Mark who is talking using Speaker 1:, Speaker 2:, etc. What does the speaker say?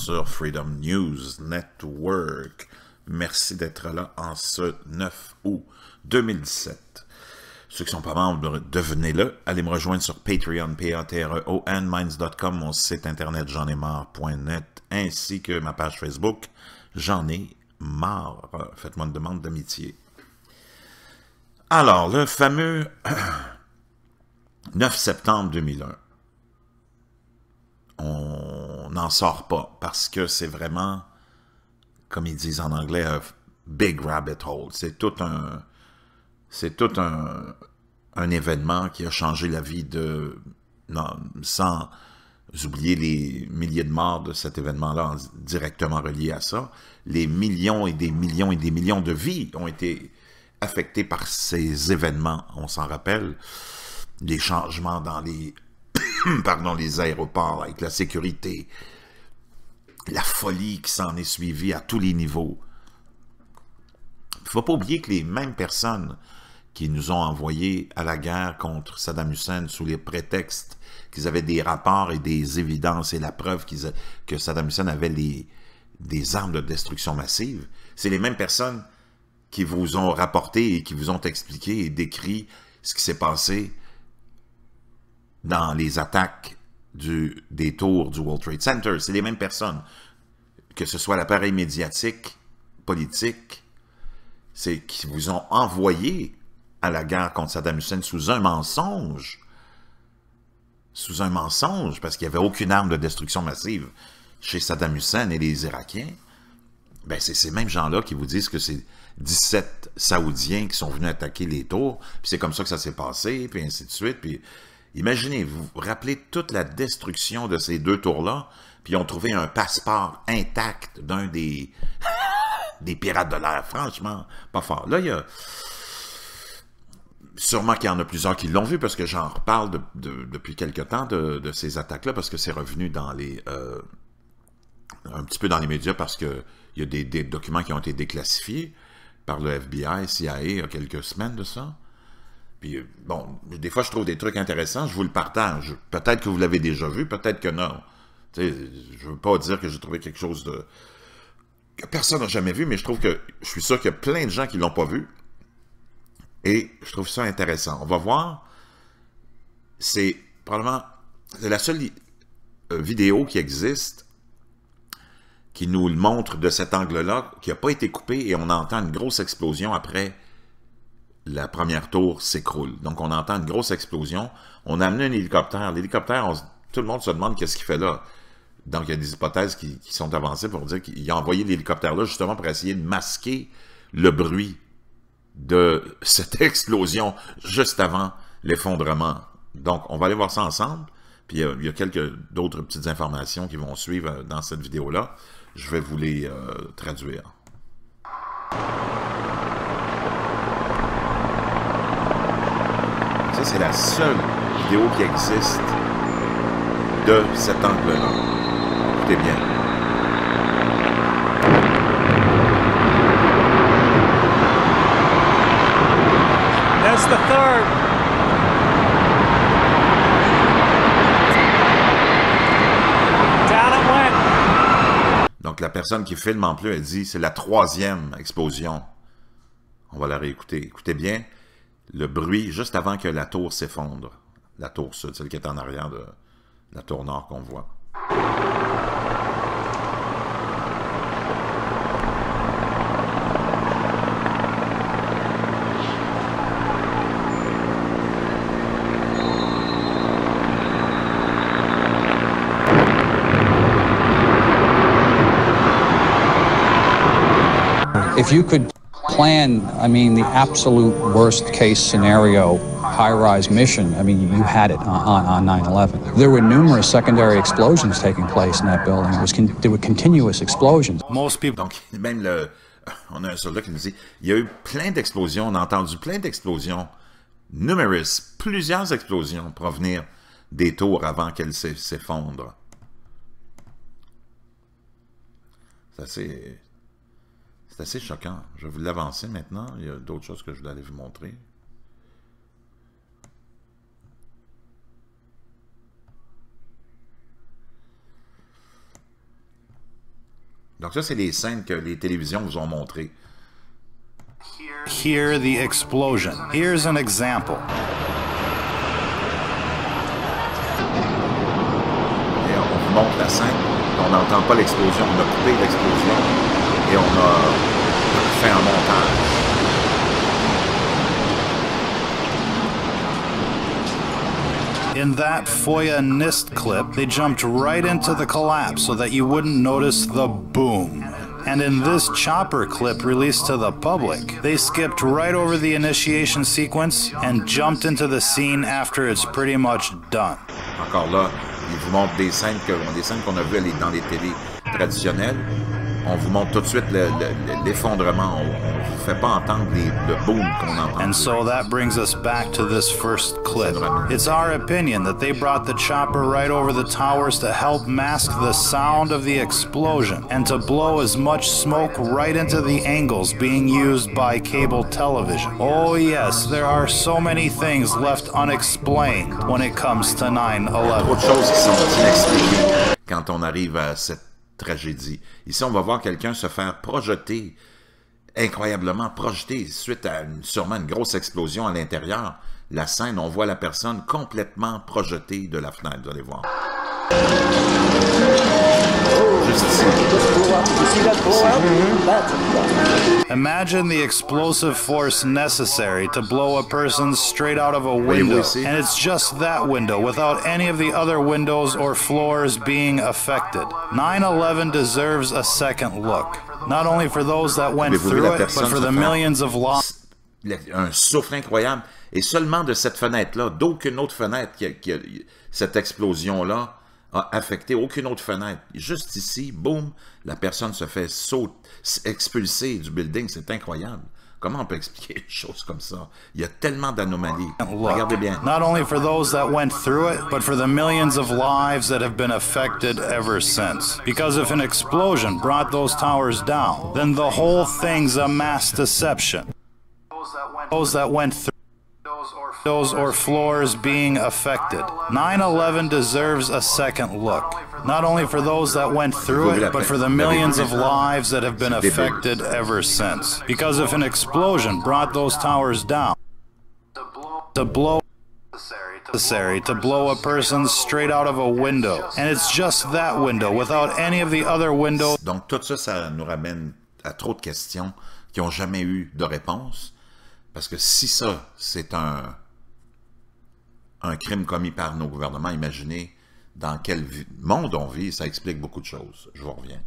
Speaker 1: sur Freedom News Network. Merci d'être là en ce 9 août 2017. Ceux qui ne sont pas membres, devenez-le. Allez me rejoindre sur Patreon, Patreon, minds.com, mon site internet j'en-ai-marre.net, ainsi que ma page Facebook, J'en ai marre. Faites-moi une demande d'amitié. Alors, le fameux 9 septembre 2001. On n'en sort pas parce que c'est vraiment, comme ils disent en anglais, un big rabbit hole. C'est tout un événement qui a changé la vie de... Non, sans oublier les milliers de morts de cet événement-là directement reliés à ça. Les millions et des millions et des millions de vies ont été affectés par ces événements, on s'en rappelle. Les changements dans les... pardon, les aéroports, avec la sécurité, la folie qui s'en est suivie à tous les niveaux. Il ne faut pas oublier que les mêmes personnes qui nous ont envoyés à la guerre contre Saddam Hussein sous les prétextes qu'ils avaient des rapports et des évidences et la preuve que Saddam Hussein avait des armes de destruction massive, c'est les mêmes personnes qui vous ont rapporté et qui vous ont expliqué et décrit ce qui s'est passé dans les attaques des tours du World Trade Center. C'est les mêmes personnes, que ce soit l'appareil médiatique, politique, c'est qui vous ont envoyé à la guerre contre Saddam Hussein sous un mensonge. Sous un mensonge, parce qu'il n'y avait aucune arme de destruction massive chez Saddam Hussein et les Irakiens. Ben, c'est ces mêmes gens-là qui vous disent que c'est 17 Saoudiens qui sont venus attaquer les tours, puis c'est comme ça que ça s'est passé, puis ainsi de suite, puis... Imaginez, vous vous rappelez toute la destruction de ces deux tours-là, puis ils ont trouvé un passeport intact d'un des pirates de l'air. Franchement, pas fort. Là, il y a... Sûrement qu'il y en a plusieurs qui l'ont vu, parce que j'en reparle depuis quelque temps de ces attaques-là, parce que c'est revenu dans les... un petit peu dans les médias, parce qu'il y a des documents qui ont été déclassifiés par le FBI, CIA, il y a quelques semaines de ça. Puis, bon, des fois, je trouve des trucs intéressants, je vous le partage. Peut-être que vous l'avez déjà vu, peut-être que non. Tu sais, je ne veux pas dire que j'ai trouvé quelque chose que personne n'a jamais vu, mais je suis sûr qu'il y a plein de gens qui ne l'ont pas vu. Et je trouve ça intéressant. On va voir. C'est probablement la seule vidéo qui existe qui nous le montre de cet angle-là, qui n'a pas été coupé, et on entend une grosse explosion après... La première tour s'écroule. Donc, on entend une grosse explosion. On a amené un hélicoptère. L'hélicoptère, tout le monde se demande qu'est-ce qu'il fait là. Donc, il y a des hypothèses qui sont avancées pour dire qu'il a envoyé l'hélicoptère là justement pour essayer de masquer le bruit de cette explosion juste avant l'effondrement. Donc, on va aller voir ça ensemble. Puis, il y a quelques d'autres petites informations qui vont suivre dans cette vidéo-là. Je vais vous les traduire. Ça, c'est la seule vidéo qui existe de cet angle-là. Écoutez bien.
Speaker 2: That's the third. Down it went.
Speaker 1: Donc, la personne qui filme en plus, elle dit c'est la troisième explosion. On va la réécouter. Écoutez bien. Le bruit juste avant que la tour s'effondre. La tour sud, celle qui est en arrière de la tour nord qu'on voit.
Speaker 3: If you could plan, I mean, the absolute worst case scenario high-rise mission, I mean, you had it on 9/11. There were numerous secondary explosions taking place in that building. There were continuous explosions.
Speaker 1: Most people... Donc, même on a un soldat qui nous dit, il y a eu plein d'explosions, on a entendu plein d'explosions, numerous, plusieurs explosions provenir des tours avant qu'elles s'effondrent. C'est assez choquant. Je vais vous l'avancer maintenant. Il y a d'autres choses que je voulais aller vous montrer. Donc ça, c'est les scènes que les télévisions vous ont montrées.
Speaker 4: Hear the explosion. Here's an example.
Speaker 1: Et on vous montre la scène, on n'entend pas l'explosion, on a coupé l'explosion et on a fait un montage.
Speaker 4: In that FOIA NIST clip, they jumped right into the collapse so that you wouldn't notice the boom. And in this chopper clip released to the public, they skipped right over the initiation sequence and jumped into the scene after it's pretty much done.
Speaker 1: Encore là, ils vous montrent des scènes qu'on a vues dans les télés traditionnelles. On vous montre tout de suite l'effondrement. On ne vous fait pas entendre le boom qu'on entend.
Speaker 4: And so that brings us back to this first clip. It's our opinion that they brought the chopper right over the towers to help mask the sound of the explosion and to blow as much smoke right into the angles being used by cable television. Oh yes, there are so many things left unexplained when it comes to 9/11.
Speaker 1: Trop de choses qui sont inexpliquées quand on arrive à cette tragédie. Ici, on va voir quelqu'un se faire projeter, incroyablement projeter, suite à sûrement une grosse explosion à l'intérieur. La scène, on voit la personne complètement projetée de la fenêtre, vous allez voir. Juste ici.
Speaker 4: Imagine the explosive force necessary to blow a person straight out of a window, and it's just that window without any of the other windows or floors being affected. 9/11 deserves a second look, not only for those that went through it, but for the millions of lives.
Speaker 1: Un souffle incroyable, et seulement de cette fenêtre-là, d'aucune autre fenêtre cette explosion-là a affecté aucune autre fenêtre. Juste ici, boum, la personne se fait expulser du building. C'est incroyable. Comment on peut expliquer des choses comme ça? Il y a tellement d'anomalies. Regardez bien.
Speaker 4: Not only for those that went through it, but for the millions of lives that have been affected ever since. Because if an explosion brought those towers down, then the whole thing's a mass deception. Those that went through windows or floors being affected. 9/11 deserves a second look, not only for those that went through it, but for the millions of lives that have been affected ever since. Because if an explosion brought those towers down, to blow a person straight out of a window, and it's just that window without any of the other windows.
Speaker 1: Donc tout ça, ça nous ramène à trop de questions qui n'ont jamais eu de réponse. Parce que si ça, c'est un crime commis par nos gouvernements, imaginez dans quel monde on vit, ça explique beaucoup de choses. Je vous reviens.